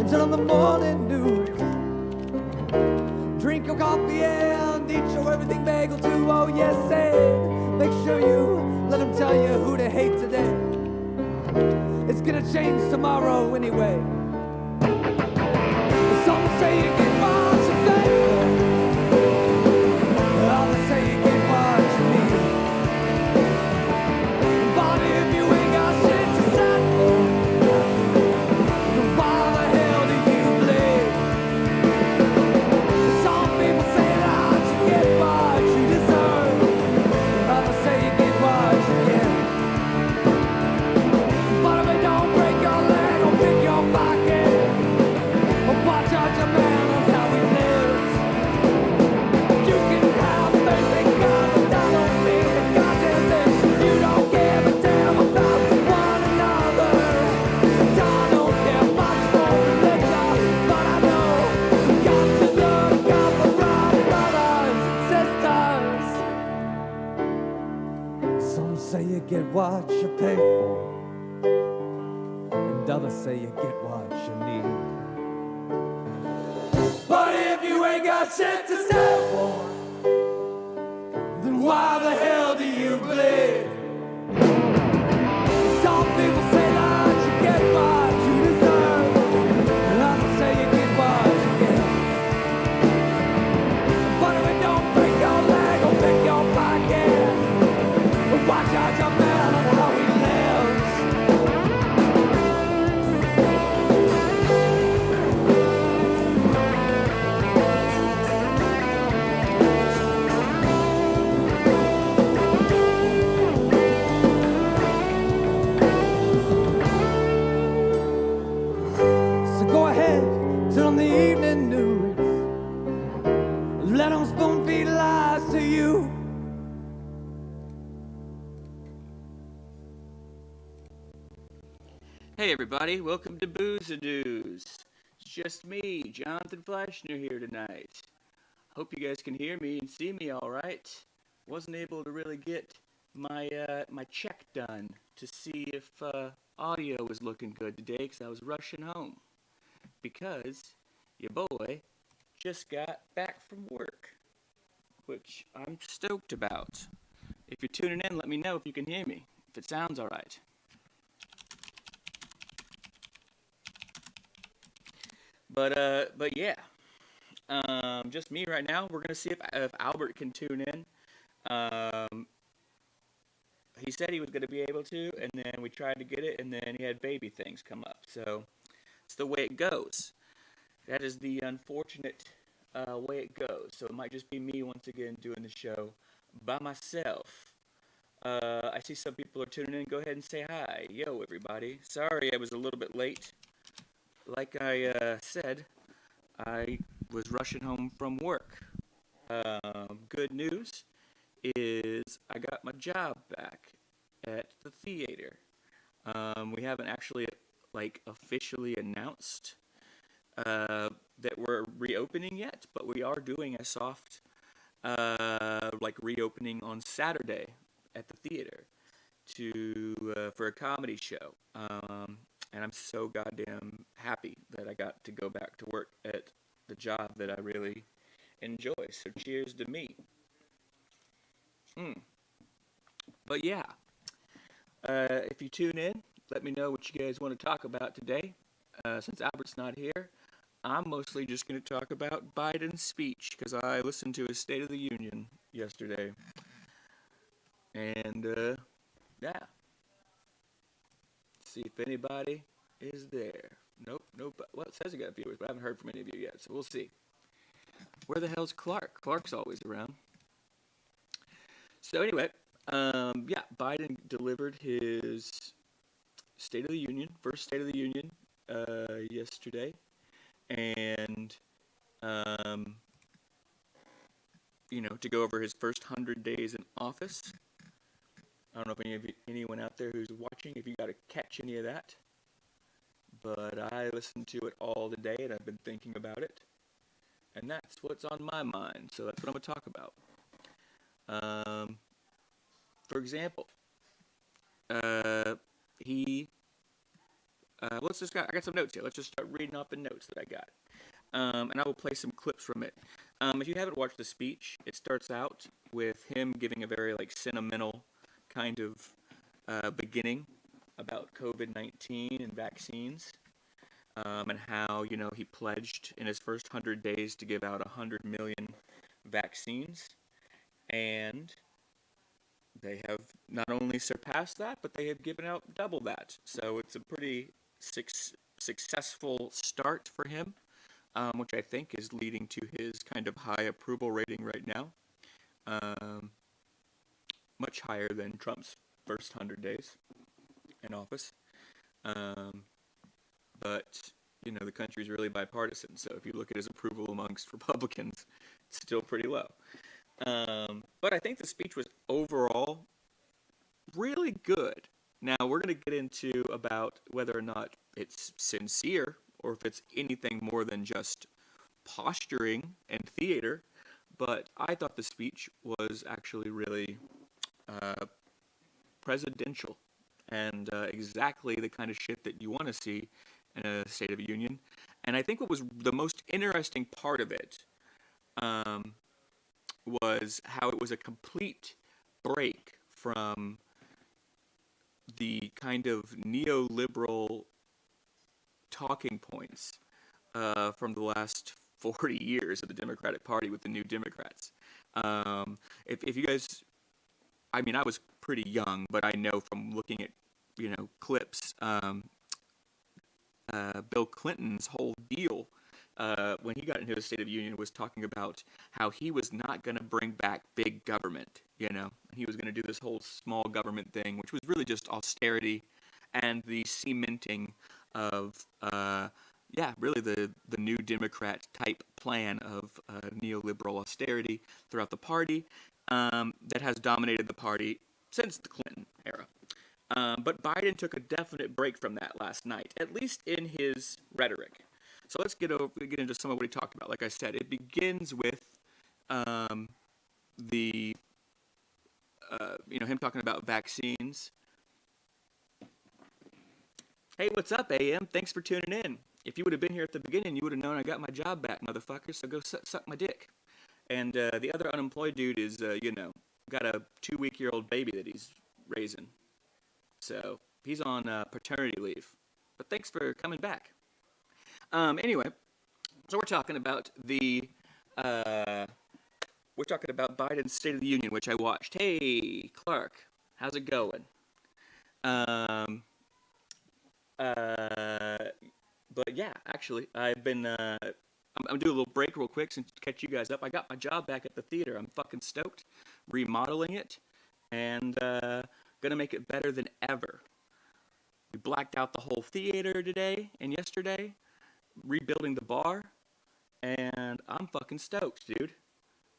until the morning news. Drink your coffee and eat your everything bagel too. Oh yes, and make sure you let them tell you who to hate today. It's gonna change tomorrow anyway. Some say you get what you pay for, others say you get what you need. But if you ain't got shit to stand for, then why the hell do you bleed? Some people say that you get what you deserve, others say you get what you get. But if it don't break your leg or pick your pocket, or watch out your man on how he lives. You can have faith in God, but that don't mean that God does this. You don't give a damn about one another. I don't care much for religion, but I know we got to look out for our brothers and sisters. Some say you get what you pay for, and others say you get what you need. But if you ain't got shit to stand for, then why the hell do you bleed? Some people say that you get what you deserve, and others say you get what you get. But if it don't break your leg or pick your pocket, watch out your man on how he lives. So go ahead, turn on the evening news. Let them spoon feed lies to you. Hey everybody, welcome to Booze-A-Doos. It's just me, Jonathan Fleissner here tonight. Hope you guys can hear me and see me alright. Wasn't able to really get my check done to see if audio was looking good today because I was rushing home. Because your boy just got back from work, which I'm stoked about. If you're tuning in, let me know if you can hear me, if it sounds alright. But yeah, just me right now. We're gonna see if Albert can tune in. He said he was gonna be able to, and then we tried to get it, and then he had baby things come up. So it's the way it goes. That is the unfortunate way it goes. So it might just be me once again doing the show by myself. I see some people are tuning in. Go ahead and say hi. Yo, everybody. Sorry I was a little bit late. Like I said, I was rushing home from work. Good news is I got my job back at the theater. We haven't actually officially announced that we're reopening yet, but we are doing a soft reopening on Saturday at the theater for a comedy show. And I'm so goddamn happy that I got to go back to work at the job that I really enjoy. So cheers to me. But yeah, if you tune in, let me know what you guys want to talk about today. Since Albert's not here, I'm mostly just going to talk about Biden's speech because I listened to his State of the Union yesterday. And yeah. See if anybody is there. Nope. Well, it says you got viewers, but I haven't heard from any of you yet, so we'll see. Where the hell's Clark? Clark's always around. So anyway, yeah, Biden delivered his State of the Union, first State of the Union, yesterday, and to go over his first 100 days in office. I don't know if anyone out there who's watching, if you got to catch any of that, but I listened to it all today, and I've been thinking about it, and that's what's on my mind, so that's what I'm going to talk about. For example, he I got some notes here. Let's just start reading off the notes that I got. And I will play some clips from it. If you haven't watched the speech, it starts out with him giving a very like sentimental kind of beginning about COVID-19 and vaccines, and how he pledged in his first 100 days to give out 100 million vaccines, and they have not only surpassed that, but they have given out double that. So it's a pretty successful start for him, which I think is leading to his kind of high approval rating right now. Much higher than Trump's first 100 days in office. But, the country's really bipartisan, so if you look at his approval amongst Republicans, it's still pretty low. But I think the speech was overall really good. Now, we're going to get into about whether or not it's sincere or if it's anything more than just posturing and theater, but I thought the speech was actually really presidential and exactly the kind of shit that you want to see in a State of the Union. And I think what was the most interesting part of it was how it was a complete break from the kind of neoliberal talking points from the last 40 years of the Democratic Party with the New Democrats. If you guys, I mean, I was pretty young, but I know from looking at, clips, Bill Clinton's whole deal when he got into his State of the Union was talking about how he was not going to bring back big government, He was going to do this whole small government thing, which was really just austerity and the cementing of, really the New Democrat type plan of neoliberal austerity throughout the party that has dominated the party since the Clinton era. But Biden took a definite break from that last night, at least in his rhetoric. So let's get into some of what he talked about. Like I said, it begins with him talking about vaccines. Hey, what's up, AM? Thanks for tuning in. If you would have been here at the beginning, you would have known I got my job back, motherfucker, so go suck my dick. And the other unemployed dude is, got a 2-week-old baby that he's raising. So he's on paternity leave. But thanks for coming back. Anyway, so we're talking about Biden's State of the Union, which I watched. Hey, Clark, how's it going? But yeah, actually, I've been, I'm doing a little break real quick to catch you guys up. I got my job back at the theater. I'm fucking stoked. Remodeling it, and gonna make it better than ever. We blacked out the whole theater today and yesterday, rebuilding the bar, and I'm fucking stoked, dude.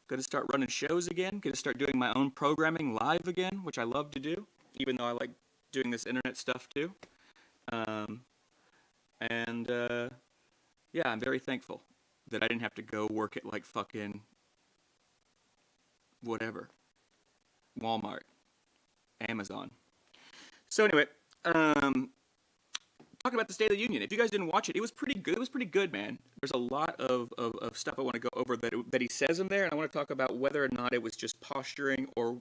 Gonna start running shows again, gonna start doing my own programming live again, which I love to do, even though I like doing this internet stuff too. Yeah, I'm very thankful that I didn't have to go work at like fucking whatever, Walmart, Amazon. So anyway, talking about the State of the Union. If you guys didn't watch it, it was pretty good. It was pretty good, man. There's a lot of stuff I want to go over that he says in there, and I want to talk about whether or not it was just posturing or,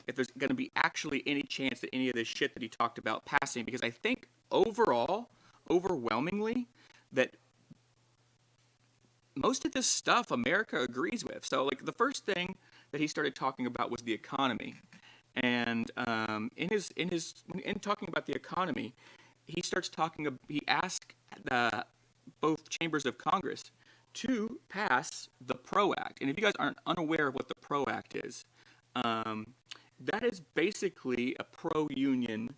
if there's going to be actually any chance that any of this shit that he talked about passing, because I think overwhelmingly, that most of this stuff America agrees with. So, like, the first thing that he started talking about was the economy. And in talking about the economy, he asked both chambers of Congress to pass the PRO Act. And if you guys aren't unaware of what the PRO Act is, that is basically a pro-union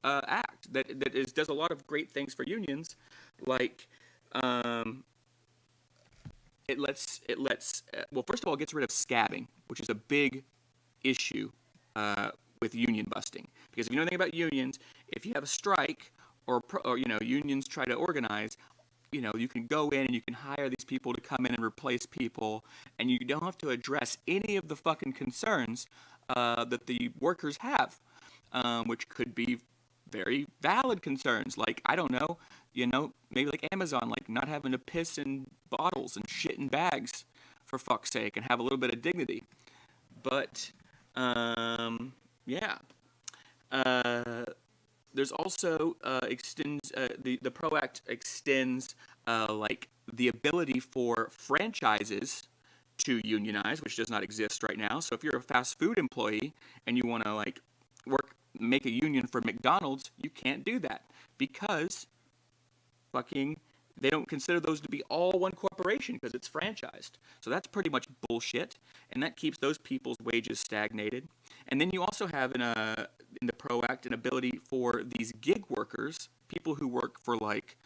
act that does a lot of great things for unions, like it lets well, first of all, it gets rid of scabbing, which is a big issue with union busting. Because if you know anything about unions, if you have a strike or unions try to organize, you can go in and you can hire these people to come in and replace people, and you don't have to address any of the fucking concerns that the workers have, which could be very valid concerns. Like, I don't know, maybe like Amazon, like not having to piss in bottles and shit in bags, for fuck's sake, and have a little bit of dignity. But, yeah. There's also extends the PRO Act extends like the ability for franchises to unionize, which does not exist right now. So if you're a fast food employee and you want to like make a union for McDonald's, you can't do that because fucking they don't consider those to be all one corporation because it's franchised. So that's pretty much bullshit, and that keeps those people's wages stagnated. And then you also have in the PRO Act an ability for these gig workers, people who work for like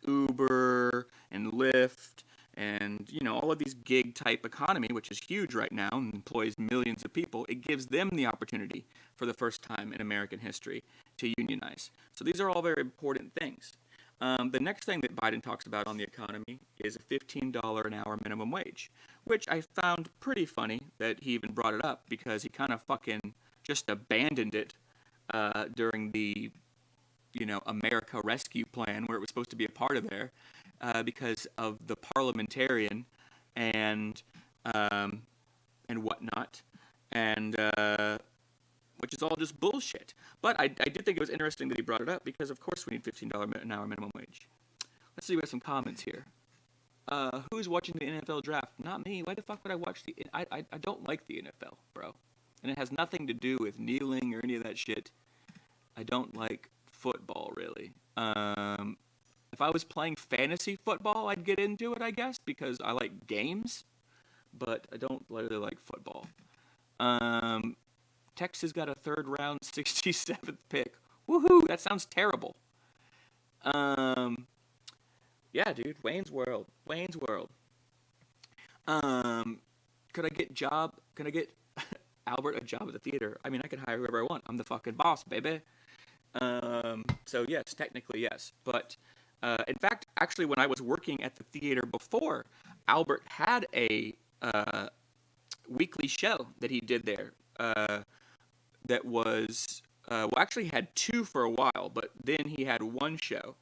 Uber and Lyft and all of these gig type economy, which is huge right now and employs millions of people. It gives them the opportunity for the first time in American history to unionize. So these are all very important things. The next thing that Biden talks about on the economy is a $15 an hour minimum wage, which I found pretty funny that he even brought it up because he kind of fucking just abandoned it during the America Rescue Plan, where it was supposed to be a part of there, because of the parliamentarian and whatnot, and which is all just bullshit. But I did think it was interesting that he brought it up because, of course, we need $15 an hour minimum wage. Let's see, we have some comments here. Who's watching the NFL draft? Not me. Why the fuck would I watch the... I don't like the NFL, bro. And it has nothing to do with kneeling or any of that shit. I don't like football, really. If I was playing fantasy football, I'd get into it, I guess, because I like games. But I don't really like football. Texas got a third round 67th pick. Woohoo! That sounds terrible. Yeah, dude. Wayne's World. Wayne's World. Could I get Albert a job at the theater? I mean, I can hire whoever I want. I'm the fucking boss, baby. So yes, technically yes. But, in fact, actually when I was working at the theater before, Albert had a, weekly show that he did there, that was, actually had two for a while, but then he had one show,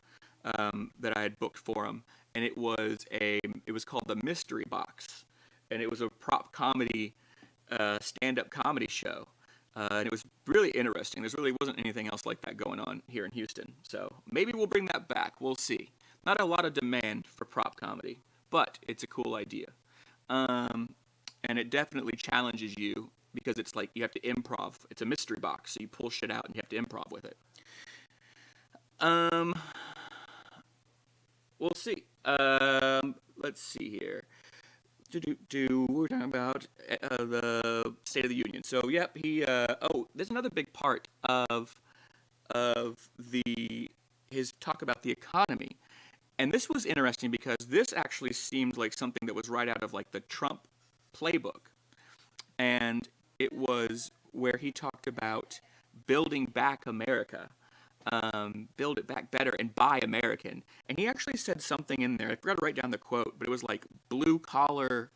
that I had booked for him, and it was called The Mystery Box, and it was a prop comedy, stand-up comedy show, and it was really interesting. There really wasn't anything else like that going on here in Houston, so maybe we'll bring that back. We'll see. Not a lot of demand for prop comedy, but it's a cool idea, and it definitely challenges you because it's like you have to improv. It's a mystery box, so you pull shit out and you have to improv with it. We'll see. Let's see here. We're talking about the State of the Union. So, yep, there's another big part of his talk about the economy. And this was interesting because this actually seemed like something that was right out of like the Trump playbook. And it was where he talked about building back America. Build it back better and buy American. And he actually said something in there. I forgot to write down the quote, but it was like blue collar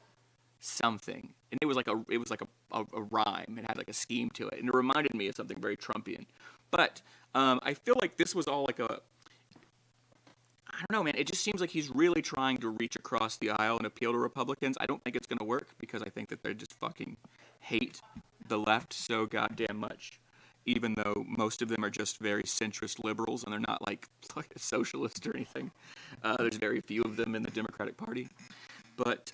something. And it was like a rhyme. It had like a scheme to it. And it reminded me of something very Trumpian. But I feel like this was all like I don't know, man. It just seems like he's really trying to reach across the aisle and appeal to Republicans. I don't think it's going to work because I think that they just fucking hate the left so goddamn much. Even though most of them are just very centrist liberals and they're not like a socialist or anything. There's very few of them in the Democratic Party. But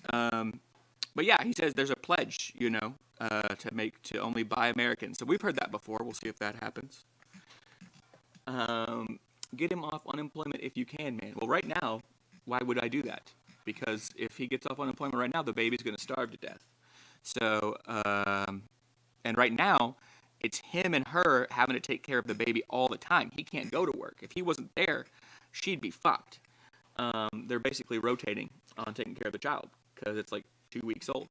yeah, he says there's a pledge, to only buy American. So we've heard that before. We'll see if that happens. Get him off unemployment if you can, man. Well, right now, why would I do that? Because if he gets off unemployment right now, the baby's going to starve to death. So, and right now, it's him and her having to take care of the baby all the time. He can't go to work. If he wasn't there, she'd be fucked. They're basically rotating on taking care of the child because it's like 2 weeks old.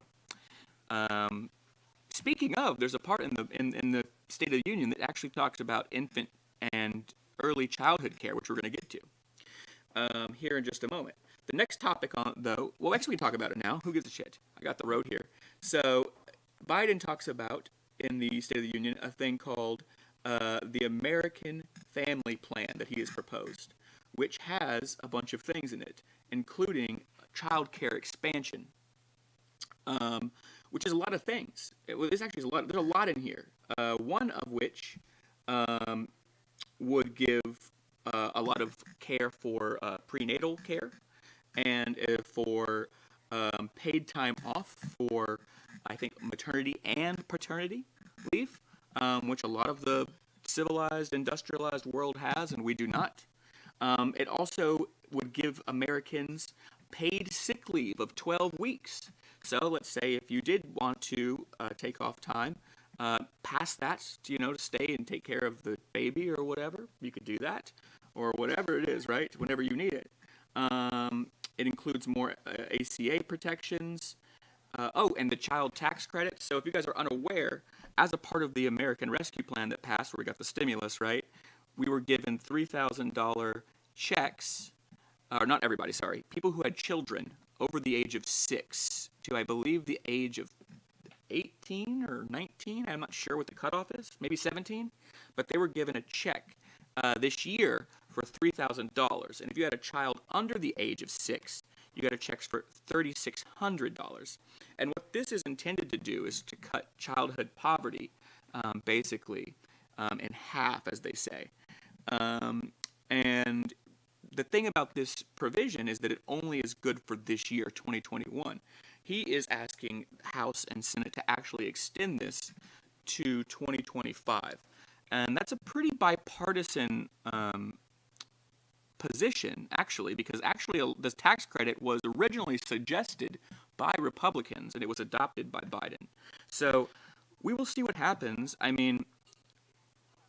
Speaking of, there's a part in the State of the Union that actually talks about infant and early childhood care, which we're going to get to here in just a moment. The next topic actually we can talk about it now. Who gives a shit? I got the road here. So Biden talks about in the State of the Union a thing called the American Family Plan that he has proposed, which has a bunch of things in it, including child care expansion, which is a lot of things. There's actually there's a lot in here. One of which um, would give a lot of care for prenatal care and for paid time off for, I think, maternity and paternity leave, which a lot of the civilized, industrialized world has, and we do not. It also would give Americans paid sick leave of 12 weeks. So let's say if you did want to take off time past that, to stay and take care of the baby or whatever, you could do that, or whatever it is, right? Whenever you need it. It includes more ACA protections. And the child tax credit. So if you guys are unaware, as a part of the American Rescue Plan that passed, where we got the stimulus, right? We were given $3,000 checks, or not everybody, sorry, people who had children over the age of 6 to, I believe, the age of 18 or 19. I'm not sure what the cutoff is, maybe 17. But they were given a check this year for $3,000. And if you had a child under the age of 6, you got a check for $3,600. And what this is intended to do is to cut childhood poverty, basically, in half, as they say. And the thing about this provision is that it only is good for this year, 2021. He is asking House and Senate to actually extend this to 2025. And that's a pretty bipartisan position, actually, because actually this tax credit was originally suggested by Republicans, and it was adopted by Biden. So we will see what happens. I mean,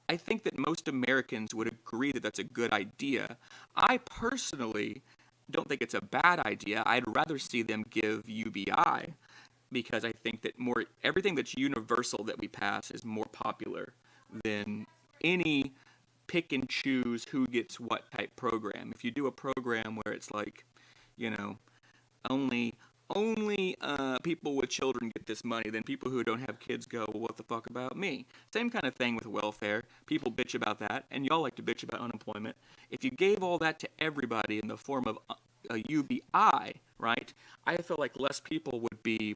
I think that most Americans would agree that that's a good idea. I personally don't think it's a bad idea. I'd rather see them give UBI, because I think that everything that's universal that we pass is more popular than any pick and choose who gets what type program. If you do a program where it's like, only people with children get this money, then people who don't have kids go, well, what the fuck about me? Same kind of thing with welfare. People bitch about that, and y'all like to bitch about unemployment. If you gave all that to everybody in the form of a UBI, right, I feel like less people would be,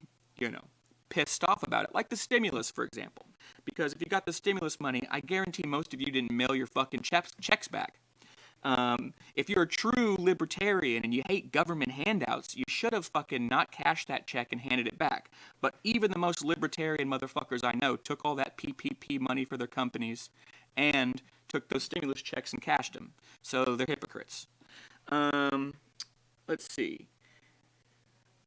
pissed off about it. Like the stimulus, for example. Because if you got the stimulus money, I guarantee most of you didn't mail your fucking checks back. If you're a true libertarian and you hate government handouts, you should have fucking not cashed that check and handed it back. But even the most libertarian motherfuckers I know took all that PPP money for their companies and took those stimulus checks and cashed them. So they're hypocrites. Let's see.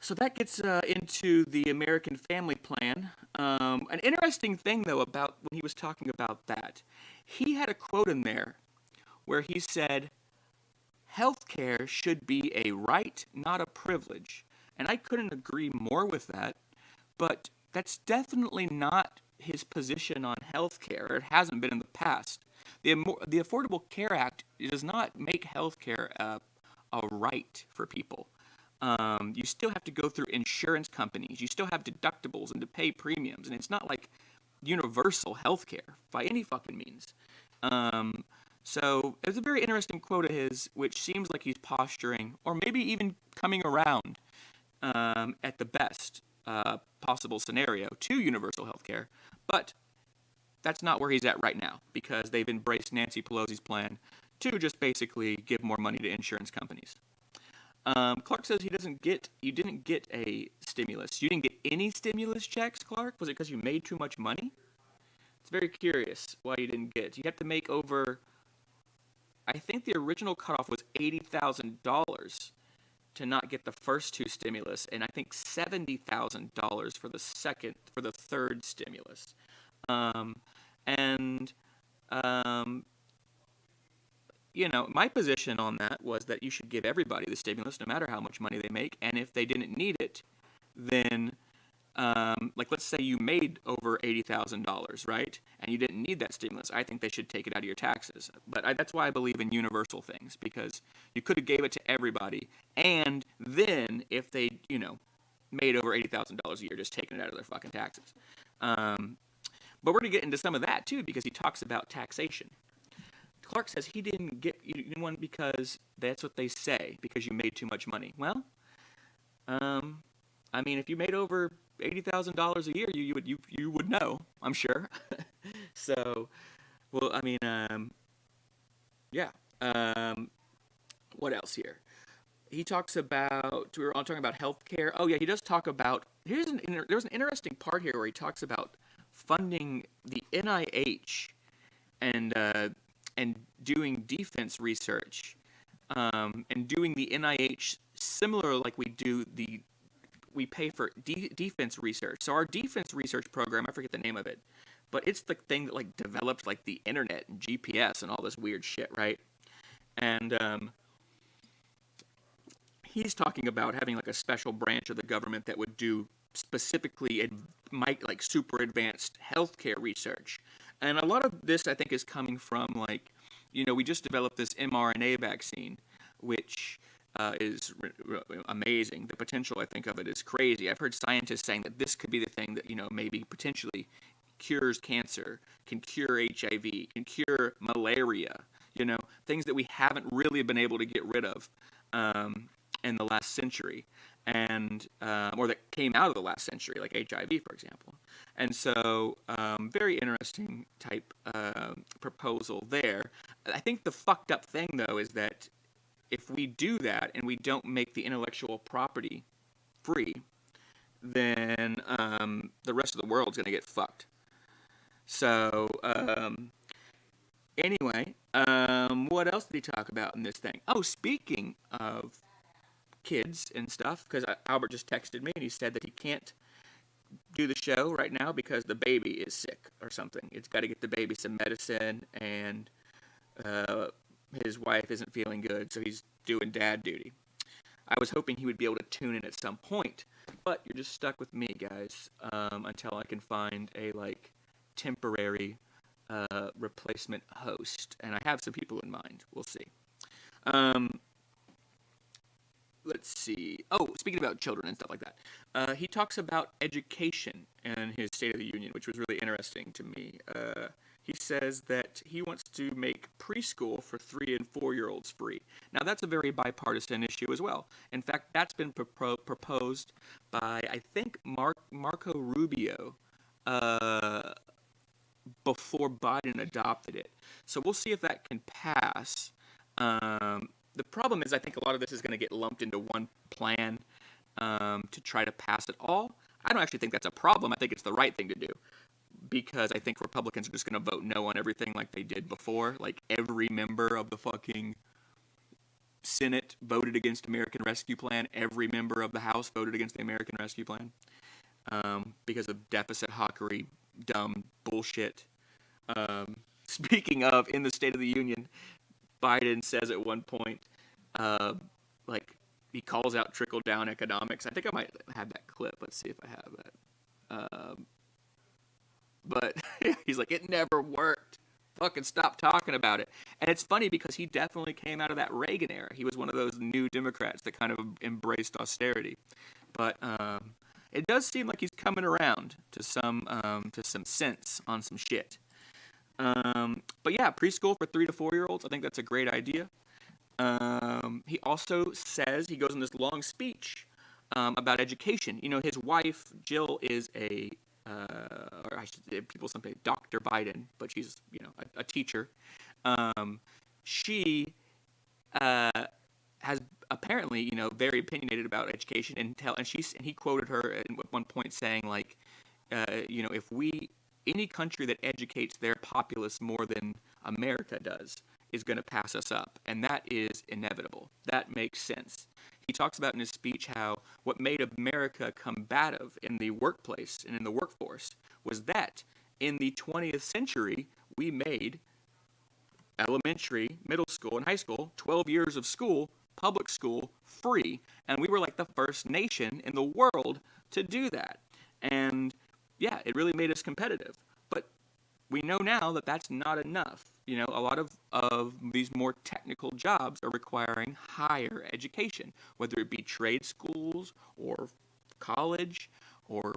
So that gets into the American Family Plan. An interesting thing, though, about when he was talking about that, he had a quote in there where he said, healthcare should be a right, not a privilege. And I couldn't agree more with that, but that's definitely not his position on healthcare. It hasn't been in the past. The Affordable Care Act does not make healthcare a right for people. You still have to go through insurance companies. You still have deductibles and to pay premiums. And it's not like universal healthcare by any fucking means. So it was a very interesting quote of his, which seems like he's posturing, or maybe even coming around at the best possible scenario to universal healthcare. But that's not where he's at right now, because they've embraced Nancy Pelosi's plan to just basically give more money to insurance companies. Clark says you didn't get a stimulus. You didn't get any stimulus checks, Clark? Was it because you made too much money? It's very curious why you didn't get. You have to make over, I think the original cutoff was $80,000 to not get the first two stimulus, and I think $70,000 for the third stimulus. My position on that was that you should give everybody the stimulus no matter how much money they make, and if they didn't need it, then, let's say you made over $80,000, right, and you didn't need that stimulus, I think they should take it out of your taxes. But that's why I believe in universal things, because you could have gave it to everybody, and then if they, made over $80,000 a year, just taking it out of their fucking taxes. But we're going to get into some of that, too, because he talks about taxation. Clark says he didn't get one because that's what they say, because you made too much money. Well, I mean, if you made over $80,000 a year, you would know, I'm sure. So, well, I mean, yeah. What else here? He talks about, we were all talking about healthcare. Oh yeah, he does talk about, there's an interesting part here where he talks about funding the NIH and doing defense research, and doing the NIH similar like we pay for defense research. So our defense research program, I forget the name of it, but it's the thing that like developed like the internet and GPS and all this weird shit, right? And he's talking about having like a special branch of the government that would do specifically like super advanced healthcare research. And a lot of this I think is coming from like, we just developed this mRNA vaccine, which is amazing. The potential, I think, of it is crazy. I've heard scientists saying that this could be the thing that, maybe potentially cures cancer, can cure HIV, can cure malaria, things that we haven't really been able to get rid of in the last century, and or that came out of the last century, like HIV, for example. And so, very interesting type proposal there. I think the fucked up thing, though, is that if we do that and we don't make the intellectual property free, then the rest of the world's going to get fucked. So, anyway, what else did he talk about in this thing? Oh, speaking of kids and stuff, because Albert just texted me and he said that he can't do the show right now because the baby is sick or something. It's got to get the baby some medicine, and his wife isn't feeling good, so he's doing dad duty. I was hoping he would be able to tune in at some point, but you're just stuck with me, guys, until I can find a temporary replacement host, and I have some people in mind. We'll see. Let's see. Oh, speaking about children and stuff like that, he talks about education in his State of the Union, which was really interesting to me. He says that he wants to make preschool for 3- and 4-year-olds free. Now, that's a very bipartisan issue as well. In fact, that's been proposed by, I think, Marco Rubio before Biden adopted it. So we'll see if that can pass. The problem is I think a lot of this is going to get lumped into one plan to try to pass it all. I don't actually think that's a problem. I think it's the right thing to do, because I think Republicans are just going to vote no on everything like they did before. Like every member of the fucking Senate voted against American Rescue Plan. Every member of the House voted against the American Rescue Plan because of deficit hawkery, dumb bullshit. Speaking of, in the State of the Union, Biden says at one point, he calls out trickle-down economics. I think I might have that clip. Let's see if I have that. But he's like, it never worked. Fucking stop talking about it. And it's funny because he definitely came out of that Reagan era. He was one of those new Democrats that kind of embraced austerity. But it does seem like he's coming around to some sense on some shit. But yeah, preschool for 3- to 4-year-olds, I think that's a great idea. He also says, he goes in this long speech about education. His wife, Jill, is or I should say, people sometimes Dr. Biden, but she's, a teacher. She has apparently, very opinionated about education, and he quoted her at one point saying, if any country that educates their populace more than America does is going to pass us up, and that is inevitable. That makes sense. He talks about in his speech how what made America combative in the workplace and in the workforce was that in the 20th century, we made elementary, middle school, and high school, 12 years of school, public school, free. And we were like the first nation in the world to do that. And yeah, it really made us competitive. But we know now that that's not enough. A lot of these more technical jobs are requiring higher education, whether it be trade schools or college or,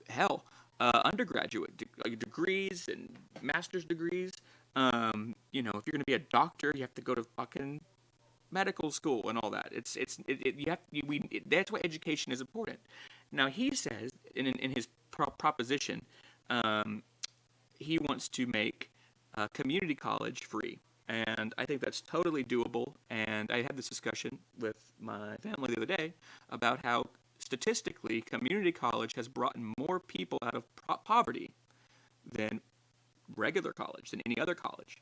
hell, undergraduate degrees and master's degrees. You know, if you're going to be a doctor, you have to go to fucking medical school and all that. That's why education is important. Now he says in his proposition, he wants to make community college free, and I think that's totally doable. And I had this discussion with my family the other day about how statistically community college has brought more people out of poverty than regular college, than any other college.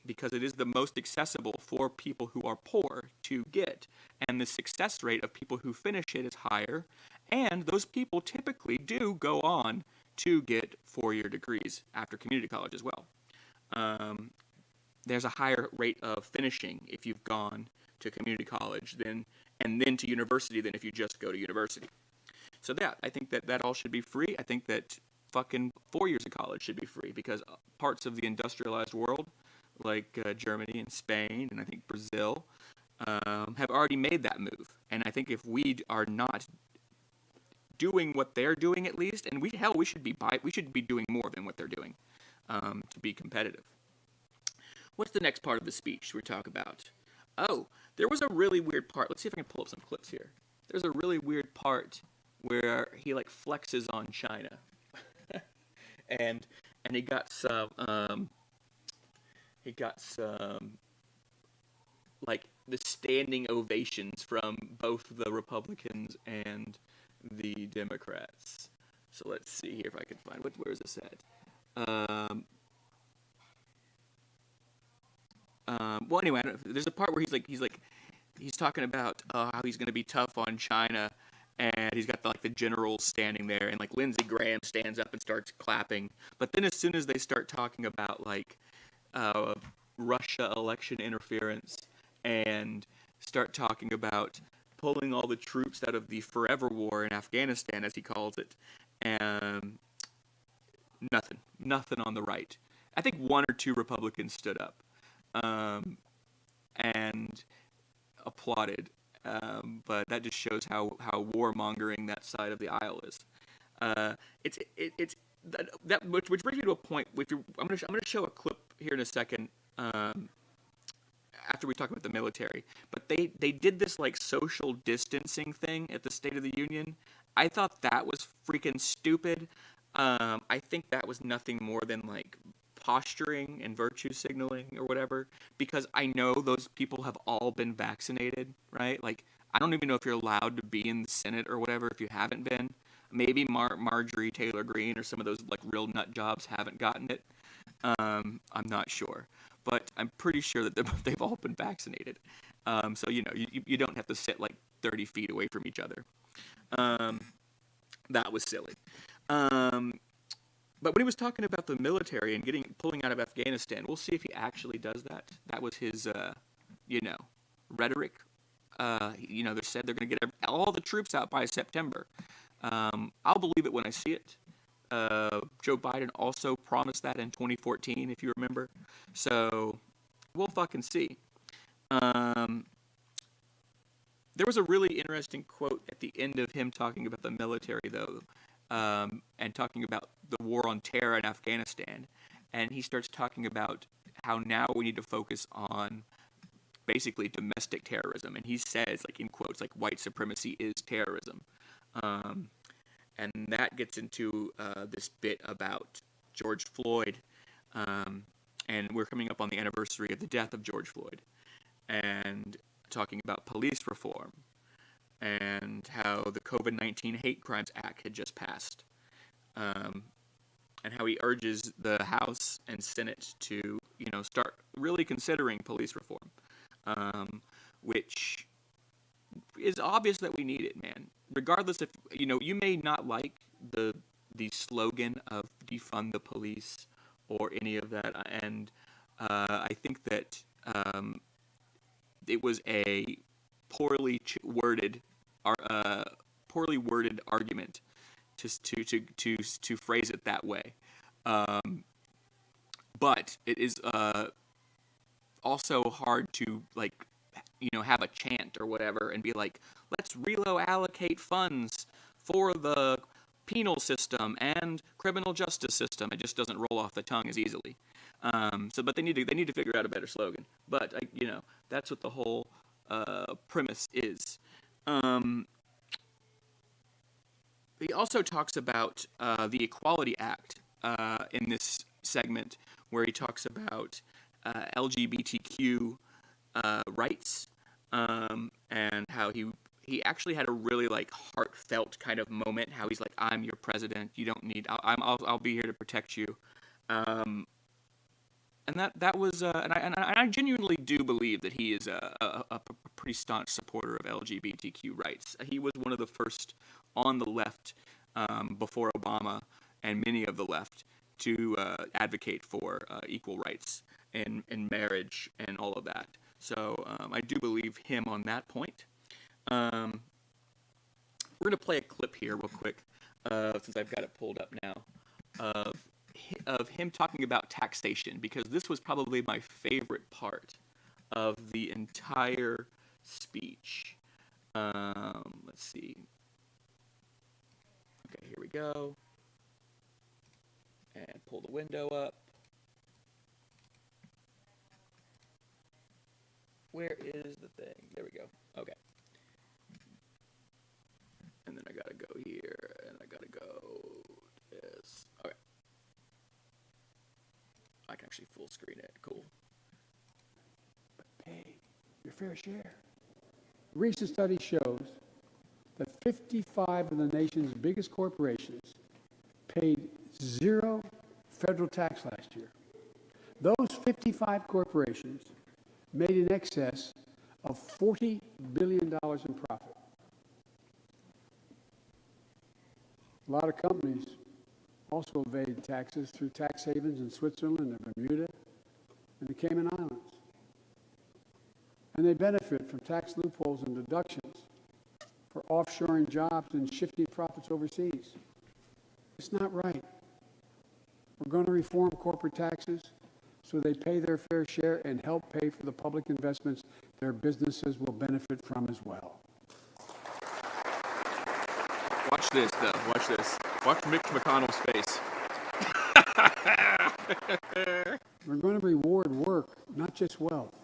Because it is the most accessible for people who are poor to get, and the success rate of people who finish it is higher, and those people typically do go on to get four-year degrees after community college as well. There's a higher rate of finishing if you've gone to community college and then to university than if you just go to university. So yeah, I think that all should be free. I think that fucking 4 years of college should be free because parts of the industrialized world, like Germany and Spain and I think Brazil, have already made that move. And I think if we are not doing what they're doing at least, and we should be doing more than what they're doing to be competitive. What's the next part of the speech we talk about? Oh, there was a really weird part. Let's see if I can pull up some clips here. There's a really weird part where he like flexes on China, and he got some like the standing ovations from both the Republicans and the Democrats. So let's see here if I can find where is this at? Well, anyway, there's a part where he's talking about how he's going to be tough on China, and he's got the generals standing there, and like Lindsey Graham stands up and starts clapping. But then as soon as they start talking about Russia election interference and start talking about pulling all the troops out of the forever war in Afghanistan, as he calls it, and nothing on the right. I think one or two Republicans stood up and applauded, but that just shows how warmongering that side of the aisle is. It's that which brings me to a point. I'm gonna show a clip here in a second. After we talk about the military, but they did this like social distancing thing at the State of the Union. I thought that was freaking stupid. I think that was nothing more than like posturing and virtue signaling or whatever, because I know those people have all been vaccinated, right? Like, I don't even know if you're allowed to be in the Senate or whatever if you haven't been. Maybe Marjorie Taylor Greene or some of those like real nut jobs haven't gotten it. I'm not sure, but I'm pretty sure that they've all been vaccinated. So you don't have to sit like 30 feet away from each other. That was silly. But when he was talking about the military and pulling out of Afghanistan, we'll see if he actually does that. That was his, rhetoric. They said they're going to get all the troops out by September. I'll believe it when I see it. Joe Biden also promised that in 2014, if you remember. So we'll fucking see. There was a really interesting quote at the end of him talking about the military, though. And talking about the war on terror in Afghanistan. And he starts talking about how now we need to focus on basically domestic terrorism. And he says, like in quotes, like white supremacy is terrorism. And that gets into this bit about George Floyd. And we're coming up on the anniversary of the death of George Floyd. And talking about police reform. And how the COVID-19 Hate Crimes Act had just passed, and how he urges the House and Senate to, start really considering police reform, which is obvious that we need it, man. Regardless if, you may not like the slogan of defund the police or any of that, and I think that it was a poorly worded argument to phrase it that way, but it is also hard to have a chant or whatever and be like, let's allocate funds for the penal system and criminal justice system. It just doesn't roll off the tongue as easily. But they need to figure out a better slogan. But that's what the whole premise is. He also talks about the Equality Act in this segment, where he talks about LGBTQ rights, and how he actually had a really heartfelt kind of moment. How he's like, "I'm your president. You don't need. I'll be here to protect you." And that was, and I genuinely do believe that he is a pretty staunch supporter of LGBTQ rights. He was one of the first on the left, before Obama and many of the left, to advocate for equal rights and marriage and all of that. So I do believe him on that point. We're going to play a clip here real quick, since I've got it pulled up now, of him talking about taxation, because this was probably my favorite part of the entire speech. Let's see. Okay, here we go. And pull the window up. Where is the thing? There we go. Okay. And then I gotta go here, and I gotta go this. Okay. I can actually full screen it. Cool. Pay your fair share. A recent study shows that 55 of the nation's biggest corporations paid zero federal tax last year. Those 55 corporations made in excess of $40 billion in profit. A lot of companies also evade taxes through tax havens in Switzerland and Bermuda and the Cayman Islands. And they benefit from tax loopholes and deductions for offshoring jobs and shifting profits overseas. It's not right. We're going to reform corporate taxes so they pay their fair share and help pay for the public investments their businesses will benefit from as well. Watch this, though. Watch this. Watch Mitch McConnell's face. We're going to reward work, not just wealth.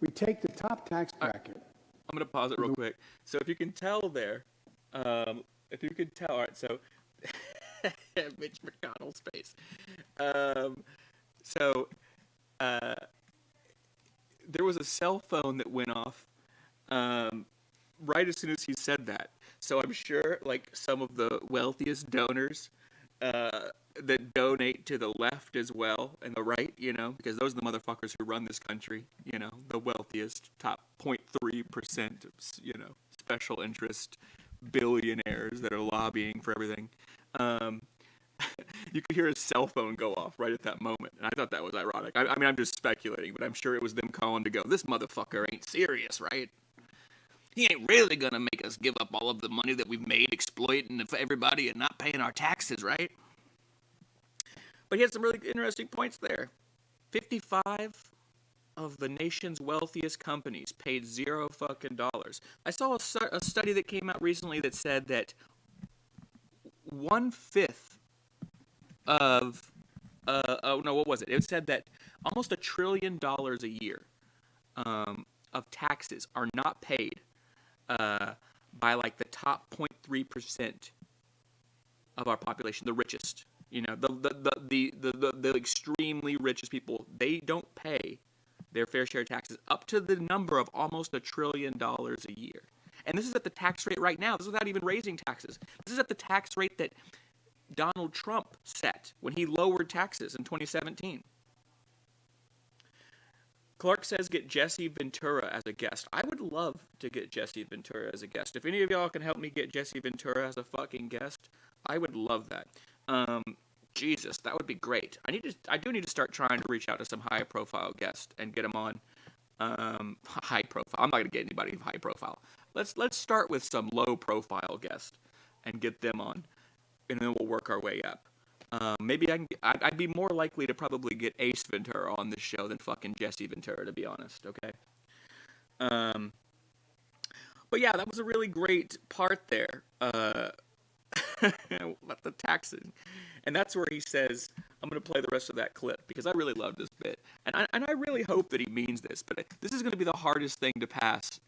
We take the top tax bracket. I'm going to pause it real quick. So if you can tell there, all right, so Mitch McConnell's face. There was a cell phone that went off right as soon as he said that. So I'm sure, some of the wealthiest donors that donate to the left as well and the right, because those are the motherfuckers who run this country, the wealthiest, top 0.3%, special interest billionaires that are lobbying for everything. You could hear his cell phone go off right at that moment, and I thought that was ironic. I mean, I'm just speculating, but I'm sure it was them calling to go, this motherfucker ain't serious, right? He ain't really gonna make us give up all of the money that we've made exploiting everybody and not paying our taxes, right? But he had some really interesting points there. 55 of the nation's wealthiest companies paid zero fucking dollars. I saw a study that came out recently that said that 1/5 of what was it? It said that almost $1 trillion a year of taxes are not paid by the top 0.3% of our population, the richest. The extremely richest people, they don't pay their fair share of taxes up to the number of almost $1 trillion a year. And this is at the tax rate right now. This is without even raising taxes. This is at the tax rate that Donald Trump set when he lowered taxes in 2017. Clark says get Jesse Ventura as a guest. I would love to get Jesse Ventura as a guest. If any of y'all can help me get Jesse Ventura as a fucking guest, I would love that. Jesus, that would be great. I do need to start trying to reach out to some high-profile guests and get them on. High-profile. I'm not gonna get anybody high-profile. Let's start with some low-profile guests and get them on, and then we'll work our way up. Maybe I'd be more likely to probably get Ace Ventura on this show than fucking Jesse Ventura, to be honest, okay? But yeah, that was a really great part there. Let the taxes. And that's where he says, I'm going to play the rest of that clip because I really love this bit. And I really hope that he means this. But this is going to be the hardest thing to pass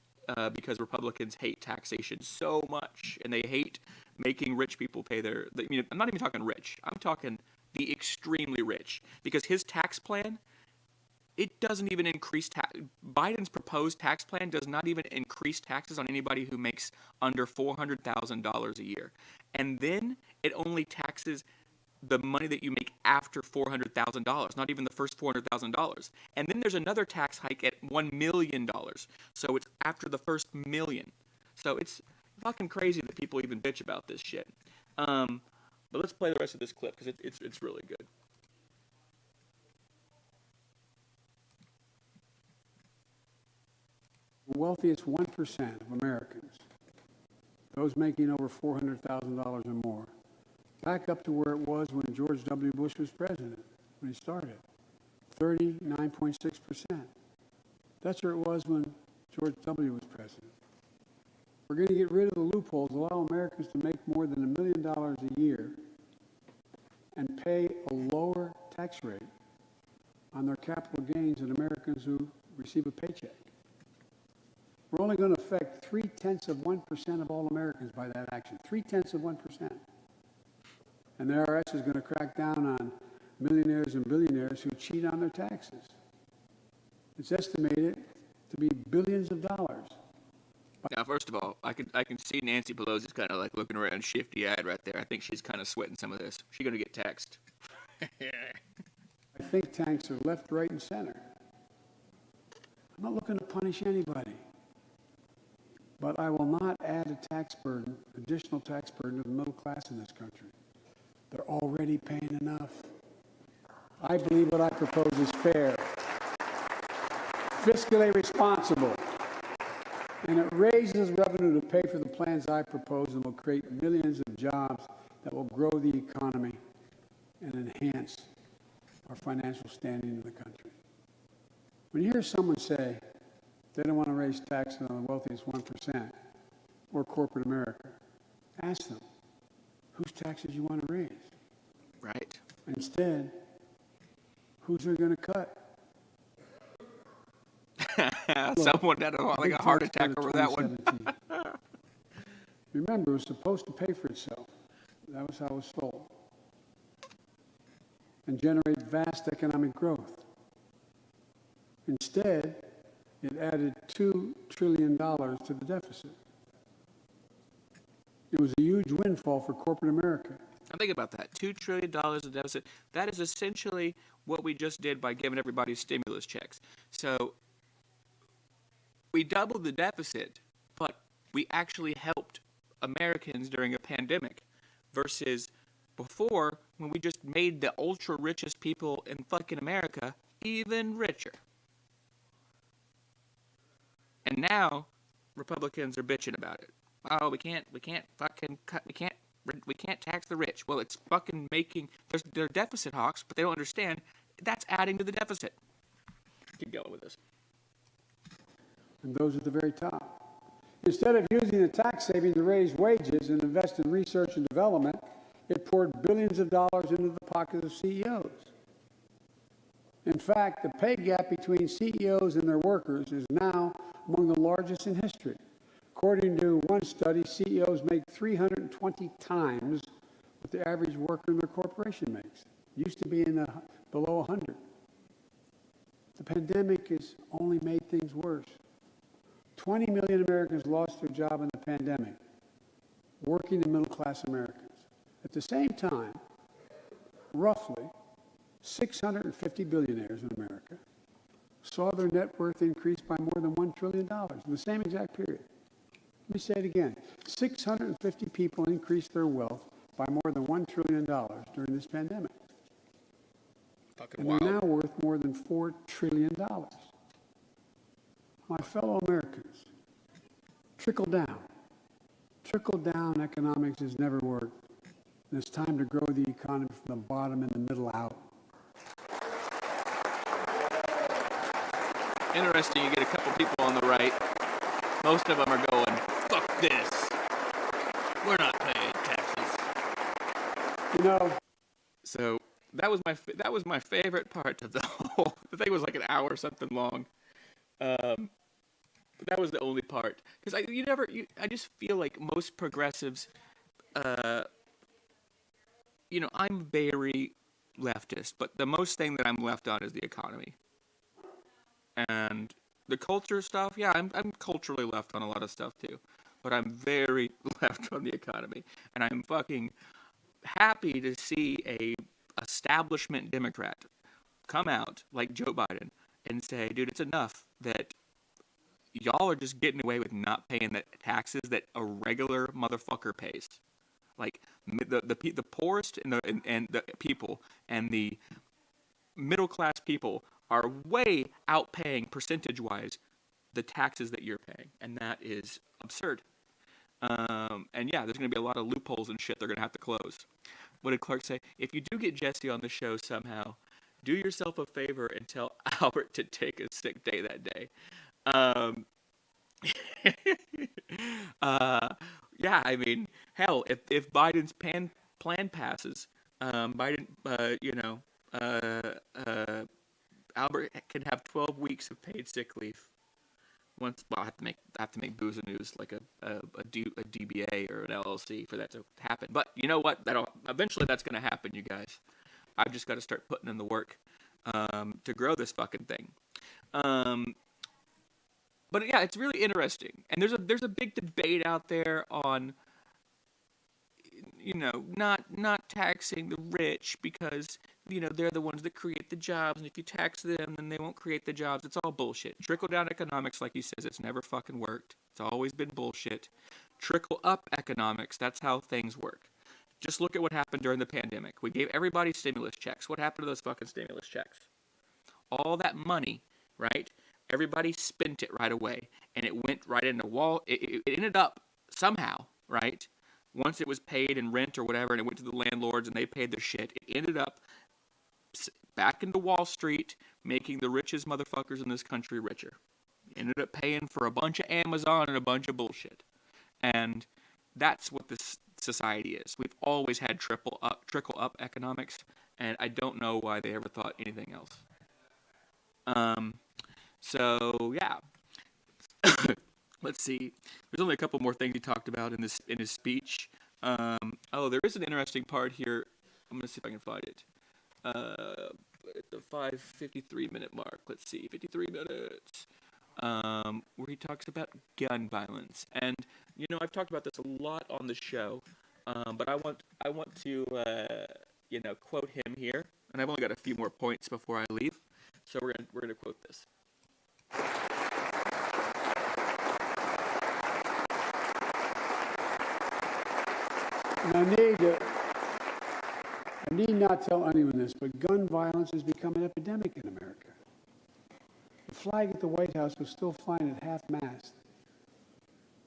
because Republicans hate taxation so much. And they hate making rich people pay their... I'm not even talking rich. I'm talking the extremely rich. Because his tax plan... It doesn't even increase Biden's proposed tax plan does not even increase taxes on anybody who makes under $400,000 a year. And then it only taxes the money that you make after $400,000, not even the first $400,000. And then there's another tax hike at $1 million. So it's after the first million. So it's fucking crazy that people even bitch about this shit. But let's play the rest of this clip because it's really good. The wealthiest 1% of Americans, those making over $400,000 or more, back up to where it was when George W. Bush was president, when he started, 39.6%. That's where it was when George W. was president. We're going to get rid of the loopholes, allow Americans to make more than $1 million a year and pay a lower tax rate on their capital gains than Americans who receive a paycheck. We're only going to affect 0.3% of all Americans by that action. 0.3%. And the IRS is going to crack down on millionaires and billionaires who cheat on their taxes. It's estimated to be billions of dollars. Now, first of all, I can see Nancy Pelosi's kind of like looking around shifty-eyed right there. I think she's kind of sweating some of this. She's going to get taxed. I think tanks are left, right, and center. I'm not looking to punish anybody. But I will not add a tax burden, additional tax burden to the middle class in this country. They're already paying enough. I believe what I propose is fair, fiscally responsible, and it raises revenue to pay for the plans I propose and will create millions of jobs that will grow the economy and enhance our financial standing in the country. When you hear someone say, they don't want to raise taxes on the wealthiest 1% or corporate America, ask them, whose taxes you want to raise? Right. Instead, who's they going to cut? Someone had a heart attack over that one. Remember, it was supposed to pay for itself. That was how it was sold. And generate vast economic growth. Instead, it added $2 trillion to the deficit. It was a huge windfall for corporate America. Now think about that. $2 trillion of deficit. That is essentially what we just did by giving everybody stimulus checks. So we doubled the deficit, but we actually helped Americans during a pandemic versus before when we just made the ultra richest people in fucking America even richer. And now Republicans are bitching about it. Oh, we can't fucking cut, we can't tax the rich. Well, it's fucking making, they're deficit hawks, but they don't understand that's adding to the deficit. Keep going with this. And those at the very top. Instead of using the tax saving to raise wages and invest in research and development, it poured billions of dollars into the pockets of CEOs. In fact, the pay gap between CEOs and their workers is now among the largest in history. According to one study, CEOs make 320 times what the average worker in their corporation makes. It used to be below 100. The pandemic has only made things worse. 20 million Americans lost their job in the pandemic, working in middle-class Americans. At the same time, roughly 650 billionaires in America saw their net worth increase by more than $1 trillion in the same exact period. Let me say it again. 650 people increased their wealth by more than $1 trillion during this pandemic. Fucking and wild. they're now worth more than $4 trillion. My fellow Americans, trickle down. Trickle down economics has never worked. And it's time to grow the economy from the bottom and the middle out. Interesting, you get a couple people on the right. Most of them are going, fuck this. We're not paying taxes. You know, So that was my favorite part of the whole. The thing was like an hour or something long. But that was the only part because I just feel like most progressives, uh, I'm very leftist, but the most thing that I'm left on is the economy and the culture stuff. Yeah, I'm culturally left on a lot of stuff too, but I'm very left on the economy, and I'm fucking happy to see a establishment Democrat come out like Joe Biden and say, dude, it's enough that y'all are just getting away with not paying the taxes that a regular motherfucker pays. Like the poorest and the people and the middle class people are way outpaying percentage wise the taxes that you're paying, and that is absurd. And yeah, there's going to be a lot of loopholes and shit they're going to have to close. What did Clark say? If you do get Jesse on the show somehow, do yourself a favor and tell Albert to take a sick day that day. Um, uh, yeah, I mean, hell, if Biden's plan passes, Biden, Albert can have 12 weeks of paid sick leave. Once, well, I have to make Booze and News like a DBA or an LLC for that to happen. But you know what? Eventually that's going to happen, you guys. I've just got to start putting in the work to grow this fucking thing. But yeah, it's really interesting, and there's a big debate out there on not taxing the rich because they're the ones that create the jobs, and if you tax them, then they won't create the jobs. It's all bullshit. Trickle down economics, like he says, it's never fucking worked. It's always been bullshit. Trickle up economics, that's how things work. Just look at what happened during the pandemic. We gave everybody stimulus checks. What happened to those fucking stimulus checks? All that money, right? Everybody spent it right away, and it went right into wall. It ended up somehow, right? Once it was paid in rent or whatever, and it went to the landlords and they paid their shit, it ended up back into Wall Street, making the richest motherfuckers in this country richer. It ended up paying for a bunch of Amazon and a bunch of bullshit. And that's what this society is. We've always had trickle up economics, and I don't know why they ever thought anything else. So yeah. Let's see. There's only a couple more things he talked about in his speech. There is an interesting part here. I'm gonna see if I can find it. At the 5:53 minute mark. Let's see, 53 minutes. Where he talks about gun violence, and I've talked about this a lot on the show, but I want to quote him here, and I've only got a few more points before I leave, so we're gonna quote this. and I need not tell anyone this, but gun violence has become an epidemic in America. The flag at the White House was still flying at half-mast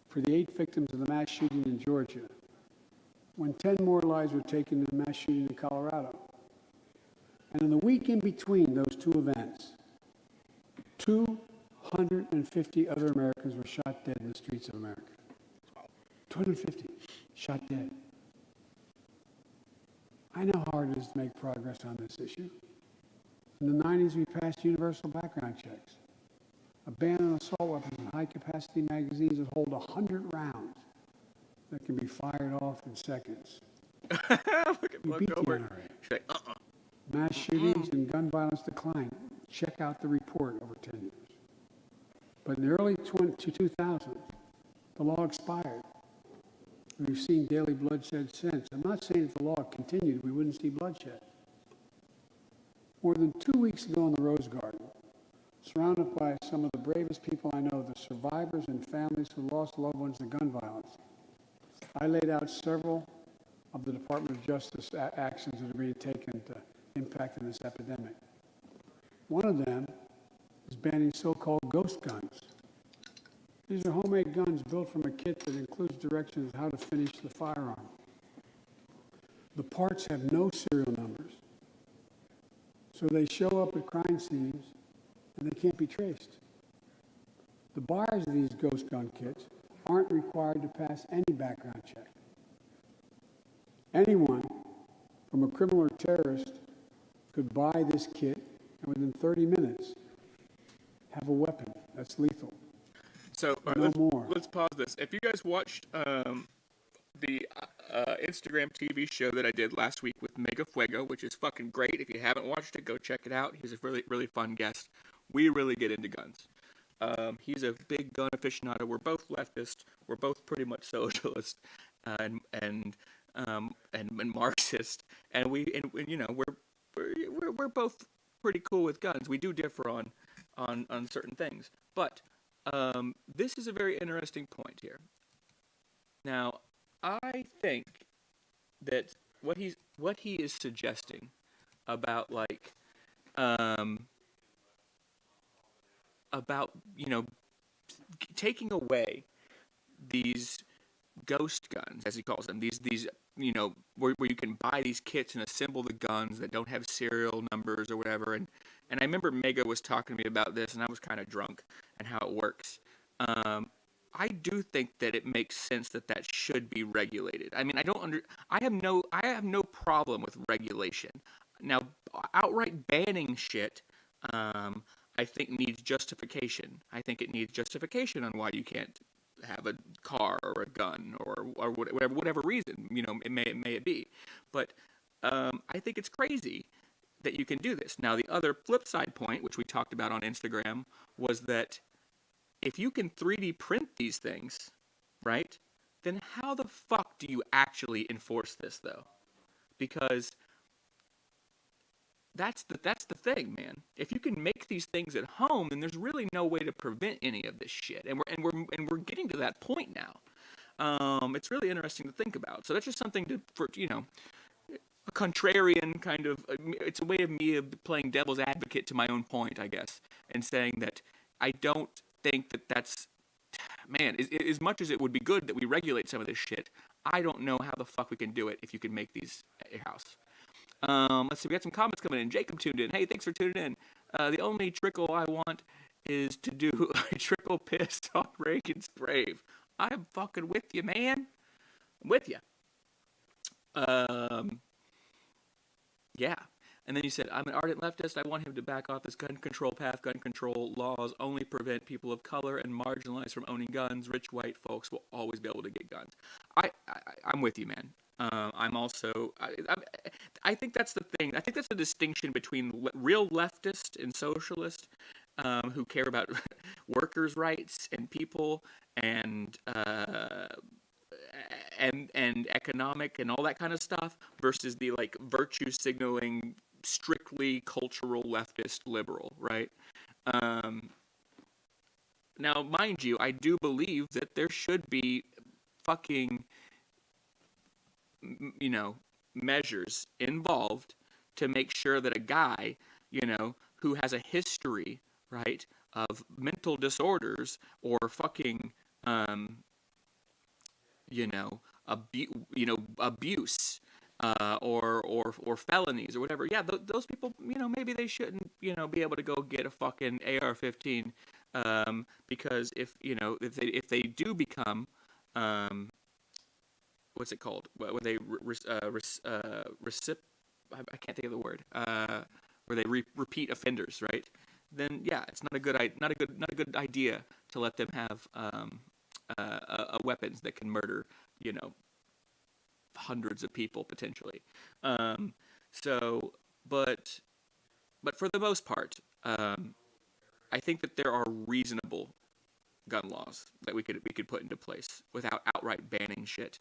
for the 8 victims of the mass shooting in Georgia, when 10 more lives were taken in the mass shooting in Colorado. And in the week in between those two events, 250 other Americans were shot dead in the streets of America. 250 shot dead. I know how hard it is to make progress on this issue. In the 90s, we passed universal background checks, a ban on assault weapons and high-capacity magazines that hold 100 rounds that can be fired off in seconds. We beat the NRA. She's like, Mass shootings and gun violence declined. Check out the report over 10 years. But in the early 2000s, the law expired. We've seen daily bloodshed since. I'm not saying if the law continued, we wouldn't see bloodshed. More than 2 weeks ago in the Rose Garden, surrounded by some of the bravest people I know, the survivors and families who lost loved ones to gun violence, I laid out several of the Department of Justice actions that are being taken to impact this epidemic. One of them is banning so-called ghost guns. These are homemade guns built from a kit that includes directions on how to finish the firearm. The parts have no serial numbers, so they show up at crime scenes and they can't be traced. The buyers of these ghost gun kits aren't required to pass any background check. Anyone from a criminal or terrorist could buy this kit and within 30 minutes have a weapon that's lethal. So No more. let's pause this. If you guys watched the Instagram TV show that I did last week with Mega Fuego, which is fucking great. If you haven't watched it, go check it out. He's a really, really fun guest. We really get into guns. He's a big gun aficionado. We're both leftist. We're both pretty much socialist and Marxist. And you know we're both pretty cool with guns. We do differ on certain things, but this is a very interesting point here. Now, I think that what he is suggesting about taking away these ghost guns, as he calls them, these where you can buy these kits and assemble the guns that don't have serial numbers or whatever. And I remember Mega was talking to me about this, and I was kind of drunk and how it works. I do think that it makes sense that should be regulated. I mean, I have no problem with regulation. Now, outright banning shit, I think needs justification. I think it needs justification on why you can't have a car or a gun or whatever reason, it may be. But I think it's crazy that you can do this. Now, the other flip side point, which we talked about on Instagram, was that if you can 3D print these things, right, then how the fuck do you actually enforce this, though? Because that's the thing, man. If you can make these things at home, then there's really no way to prevent any of this shit. And we're getting to that point now. It's really interesting to think about. So that's just something a contrarian kind of. It's a way of me playing devil's advocate to my own point, I guess, and saying that I don't think that's, man, as much as it would be good that we regulate some of this shit, I don't know how the fuck we can do it if you can make these at your house. Let's see, we got some comments coming in. Jacob tuned in. Hey, thanks for tuning in. The only trickle I want is to do a trickle piss on Reagan's grave. I'm fucking with you, man. I'm with you. Yeah. And then you said, I'm an ardent leftist. I want him to back off his gun control path. Gun control laws only prevent people of color and marginalized from owning guns. Rich white folks will always be able to get guns. I'm with you, man. I'm also, I think that's the thing. I think that's the distinction between real leftist and socialist who care about workers' rights and people and economic and all that kind of stuff versus the virtue signaling strictly cultural leftist liberal, right? Now, mind you, I do believe that there should be fucking measures involved to make sure that a guy, who has a history, right, of mental disorders or fucking abuse or felonies or whatever. Yeah, those people, maybe they shouldn't, be able to go get a fucking AR-15 because if they do become what's it called? When they I can't think of the word. Where they repeat offenders, right? Then yeah, it's not a good idea to let them have weapons that can murder, hundreds of people potentially. But for the most part, I think that there are reasonable gun laws that we could put into place without outright banning shit.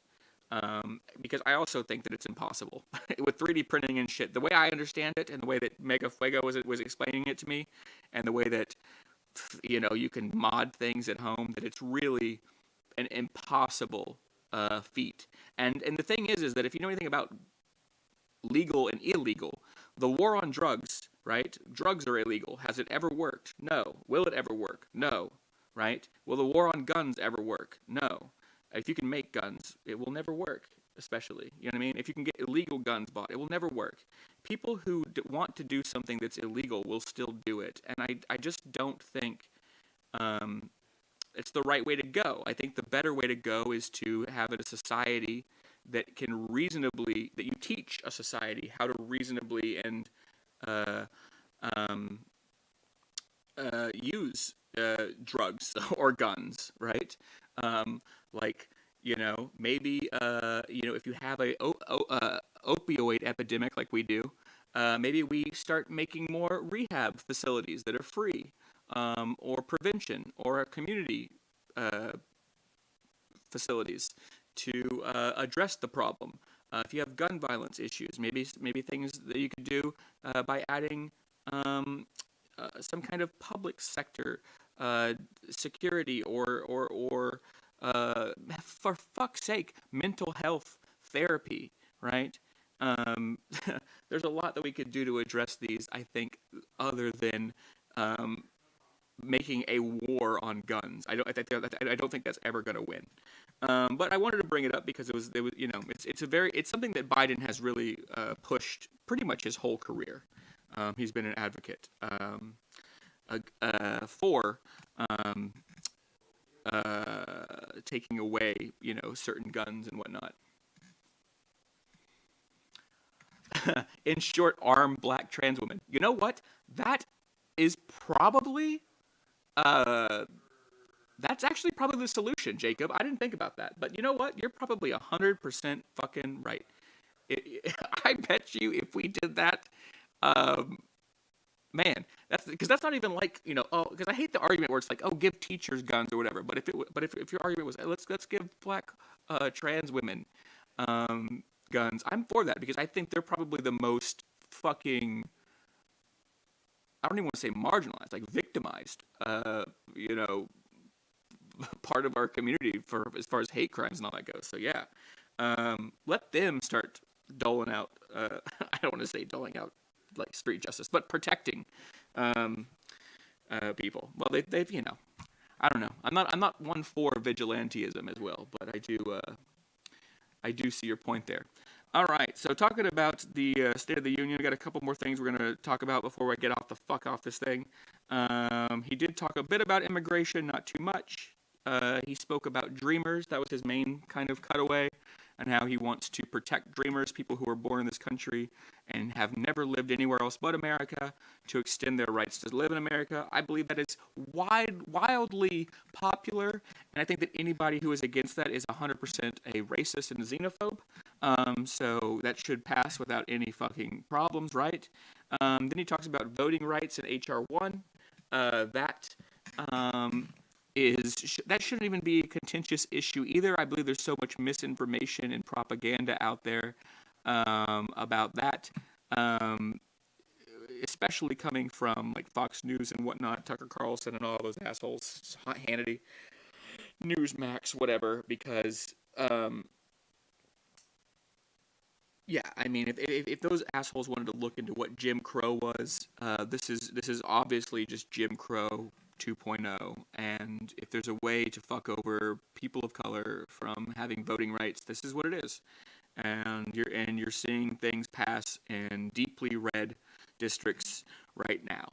Because I also think that it's impossible with 3D printing and shit. The way I understand it, and the way that Mega Fuego was explaining it to me, and the way that you can mod things at home, that it's really an impossible feat. And the thing is that if you know anything about legal and illegal, the war on drugs, right? Drugs are illegal. Has it ever worked? No. Will it ever work? No. Right? Will the war on guns ever work? No. If you can make guns, it will never work, especially. You know what I mean? If you can get illegal guns bought, it will never work. People who want to do something that's illegal will still do it. And I just don't think it's the right way to go. I think the better way to go is to have a society that you teach a society how to reasonably and um, use drugs or guns, right? Like, maybe, if you have a opioid epidemic like we do, maybe we start making more rehab facilities that are free, or prevention, or community facilities to address the problem. If you have gun violence issues, maybe things that you could do by adding some kind of public sector security, or for fuck's sake, mental health therapy, right? There's a lot that we could do to address these, I think, other than making a war on guns. I don't think that's ever going to win. But I wanted to bring it up because it's something that Biden has really pushed pretty much his whole career. He's been an advocate for taking away, certain guns and whatnot. In short, arm black trans women. You know what? That is probably that's actually probably the solution, Jacob. I didn't think about that, but you know what? You're probably 100% fucking right. I bet you if we did that, man, that's not even like, because I hate the argument where it's like, oh, give teachers guns or whatever. But if your argument was, let's give black trans women guns, I'm for that, because I think they're probably the most fucking, I don't even want to say marginalized, like victimized, part of our community for as far as hate crimes and all that goes. So yeah, let them start doling out. I don't want to say doling out like street justice, but protecting people. Well, they've I don't know. I'm not one for vigilantism as well, but I do see your point there. All right, so talking about the State of the Union, we got a couple more things we're going to talk about before I get off this thing. He did talk a bit about immigration, not too much. He spoke about dreamers. That was his main kind of cutaway, and how he wants to protect dreamers, people who are born in this country and have never lived anywhere else but America, to extend their rights to live in America. I believe that is wildly popular, and I think that anybody who is against that is 100% a racist and a xenophobe. So that should pass without any fucking problems, right? Then he talks about voting rights in H.R. 1. That shouldn't even be a contentious issue either. I believe there's so much misinformation and propaganda out there about that, especially coming from like Fox News and whatnot, Tucker Carlson and all those assholes, Hannity, Newsmax, whatever. Because yeah, I mean, if those assholes wanted to look into what Jim Crow was, this is obviously just Jim Crow 2.0, and if there's a way to fuck over people of color from having voting rights, this is what it is. And you're seeing things pass in deeply red districts right now.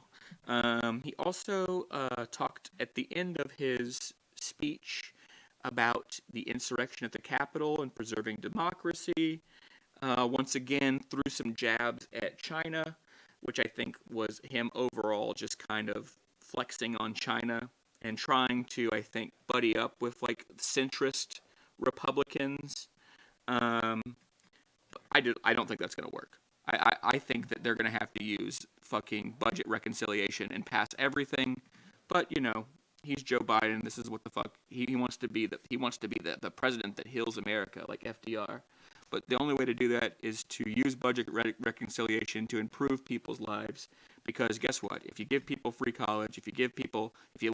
He also talked at the end of his speech about the insurrection at the Capitol and preserving democracy. Once again, threw some jabs at China, which I think was him overall just kind of flexing on China and trying to, I think, buddy up with like centrist Republicans. I don't think that's going to work. I think that they're going to have to use fucking budget reconciliation and pass everything. But he's Joe Biden. This is what the fuck he wants to be. The president that heals America, like FDR. But the only way to do that is to use budget reconciliation to improve people's lives. Because guess what? If you give people free college, if you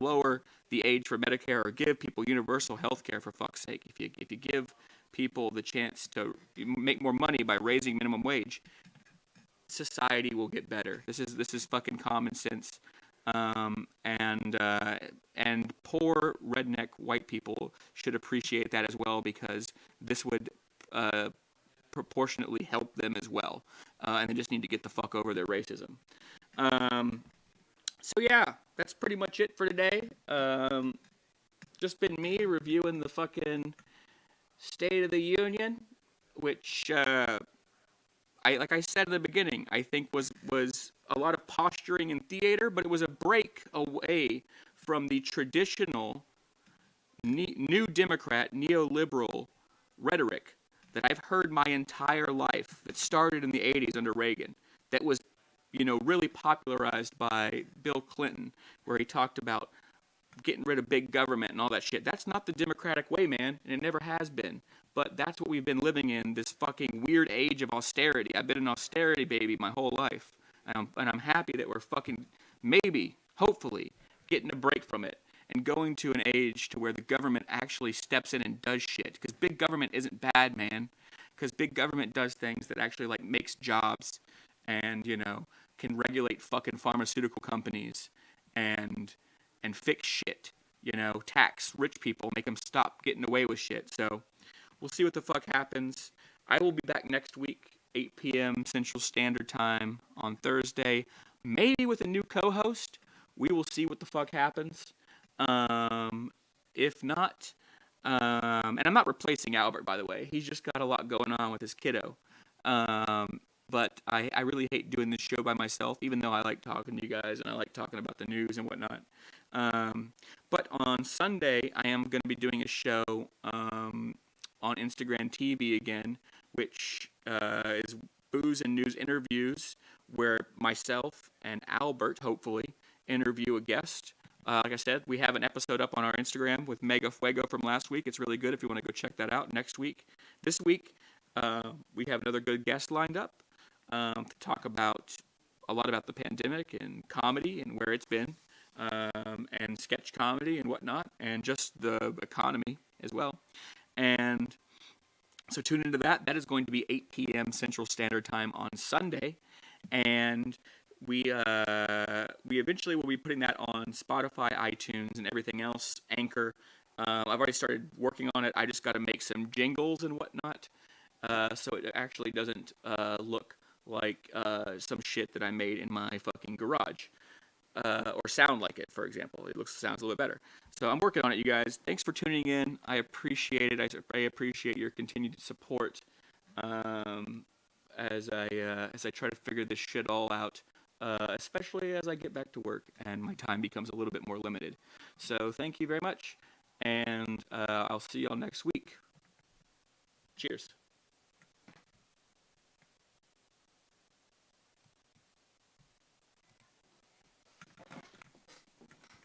lower the age for Medicare, or give people universal health care, for fuck's sake, if you give people the chance to make more money by raising minimum wage, society will get better. This is fucking common sense. And poor redneck white people should appreciate that as well, because this would proportionately help them as well, and they just need to get the fuck over their racism. So yeah, that's pretty much it for today. Just been me reviewing the fucking State of the Union. which like I said in the beginning, I think was a lot of posturing and theater, but it was a break away from the traditional new Democrat, neoliberal rhetoric that I've heard my entire life, that started in the 80s under Reagan, that was, really popularized by Bill Clinton, where he talked about getting rid of big government and all that shit. That's not the Democratic way, man, and it never has been. But that's what we've been living in, this fucking weird age of austerity. I've been an austerity baby my whole life, and I'm happy that we're fucking, maybe, hopefully, getting a break from it and going to an age to where the government actually steps in and does shit. Because big government isn't bad, man. Because big government does things that actually, like, makes jobs and, can regulate fucking pharmaceutical companies and fix shit, tax rich people, make them stop getting away with shit. So we'll see what the fuck happens. I will be back next week, 8 p.m. Central Standard Time on Thursday, maybe with a new co-host. We will see what the fuck happens. If not, and I'm not replacing Albert, by the way. He's just got a lot going on with his kiddo. But I really hate doing this show by myself, even though I like talking to you guys and I like talking about the news and whatnot. But on Sunday, I am going to be doing a show on Instagram TV again, which is Booze and News Interviews, where myself and Albert, hopefully, interview a guest. Like I said, we have an episode up on our Instagram with Mega Fuego from last week. It's really good if you want to go check that out. This week, we have another good guest lined up to talk about a lot about the pandemic and comedy and where it's been, and sketch comedy and whatnot, and just the economy as well. And so tune into that. That is going to be 8 p.m. Central Standard Time on Sunday, and we eventually will be putting that on Spotify, iTunes, and everything else, Anchor. I've already started working on it. I just got to make some jingles and whatnot, so it actually doesn't look like some shit that I made in my fucking garage, or sound like it, for example. It sounds a little bit better. So I'm working on it, you guys. Thanks for tuning in. I appreciate it. I appreciate your continued support as I try to figure this shit all out. Especially as I get back to work and my time becomes a little bit more limited. So thank you very much, and I'll see y'all next week. Cheers.